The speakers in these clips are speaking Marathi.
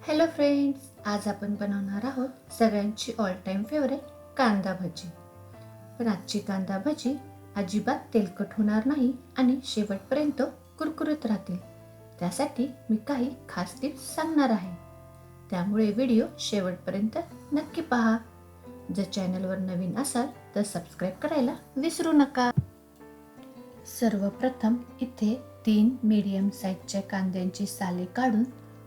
हॅलो फ्रेंड्स, आज आपण बनवणार आहोत सगळ्यांची ऑल टाइम फेवरेट कांदा भजी. पण आजची कांदा भजी अजिबात तेलकट होणार नाही आणि शेवटपर्यंत कुरकुरीत राहतील. त्यासाठी मी काही खास टिप्स सांगणार आहे. त्यामुळे व्हिडिओ शेवटपर्यंत नक्की पहा. जर चॅनलवर नवीन असाल तर सबस्क्राईब करायला विसरू नका. सर्वप्रथम इथे 3 मीडियम साईजच्या कांद्यांची साले काढून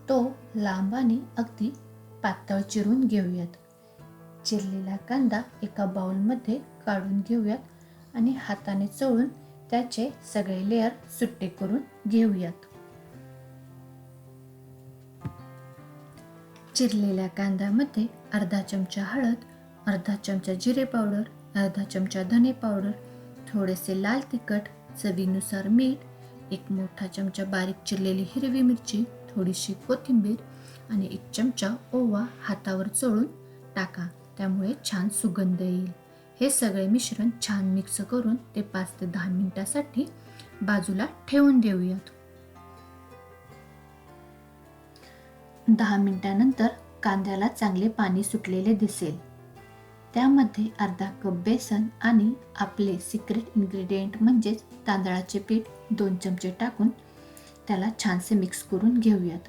तो लांब आणि अगदी पातळ चिरून घेऊयात. चिरलेला कांदा एका बाउलमध्ये काढून घेऊयात आणि हाताने चोळून त्याचे सगळे लेयर सुट्टे करून घेऊयात. चिरलेल्या कांद्यामध्ये अर्धा चमचा हळद, अर्धा चमचा जिरे पावडर, अर्धा चमचा धने पावडर, थोडेसे लाल तिखट, चवीनुसार मीठ, एक मोठा चमचा बारीक चिरलेली हिरवी मिरची, थोडीशी कोथिंबीर आणि एक चमचा ओवा हातावर चोळून टाका. त्यामुळे छान सुगंध येईल. हे सगळे मिश्रण छान मिक्स करून ते 5 ते 10 मिनिटांसाठी बाजूला ठेवून देऊयात. 10 मिनिटांनंतर कांद्याला चांगले पाणी सुटलेले दिसेल. त्यामध्ये अर्धा कप बेसन आणि आपले सिक्रेट इन्ग्रेडियंट म्हणजेच तांदळाचे पीठ 2 चमचे टाकून त्याला छानसे मिक्स करून घेऊयात.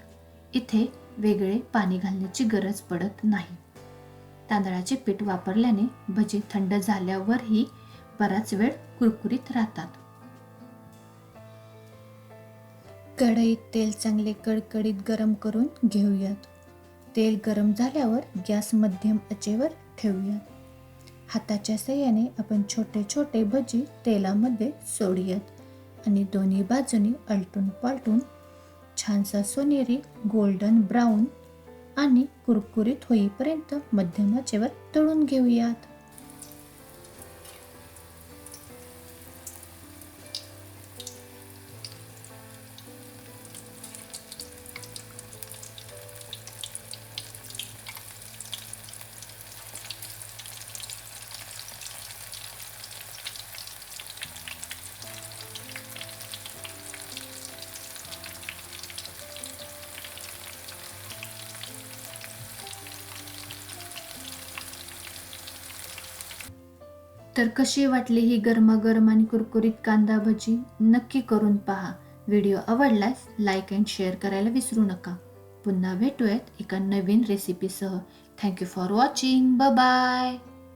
इथे वेगळे पाणी घालण्याची गरज पडत नाही. तांदळाचे पीठ वापरल्याने भजी थंड झाल्यावरही बराच वेळ कुरकुरीत राहतात. कढईत तेल चांगले कडकडीत गरम करून घेऊयात. तेल गरम झाल्यावर गॅस मध्यम आचेवर ठेवूयात. हाताच्या साहाय्याने आपण छोटे छोटे भजी तेलामध्ये सोडूयात आणि दोन्ही बाजूनी आलटून पालटून छानसा सोनेरी गोल्डन ब्राऊन आणि कुरकुरीत होईपर्यंत मध्यम आचेवर तळून घेऊयात. तर कशी वाटली ही गरमागरम आणि कुरकुरीत कांदा भजी? नक्की करून पहा. व्हिडिओ आवडल्यास लाईक अँड शेअर करायला विसरू नका. पुन्हा भेटूयात एका नवीन रेसिपीसह. Thank you for watching. Bye bye.